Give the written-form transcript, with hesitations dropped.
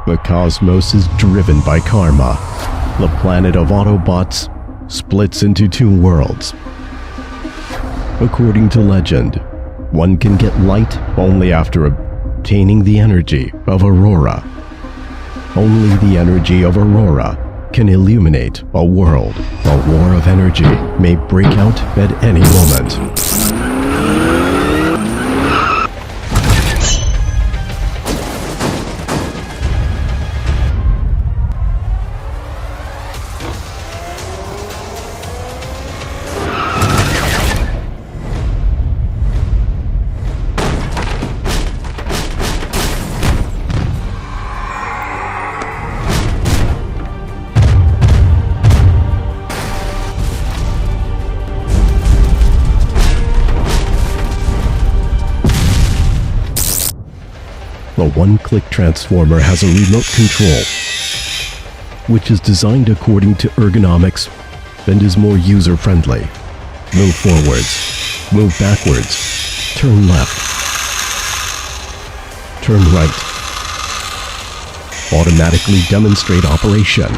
The cosmos is driven by karma. The planet of Autobots splits into two worlds. According to legend, one can get light only after obtaining the energy of Aurora. Only the energy of Aurora can illuminate a world. A war of energy may break out at any moment. The one-click transformer has a remote control, which is designed according to ergonomics and is more user-friendly. Move forwards, move backwards, turn left, turn right. Automatically demonstrate operation.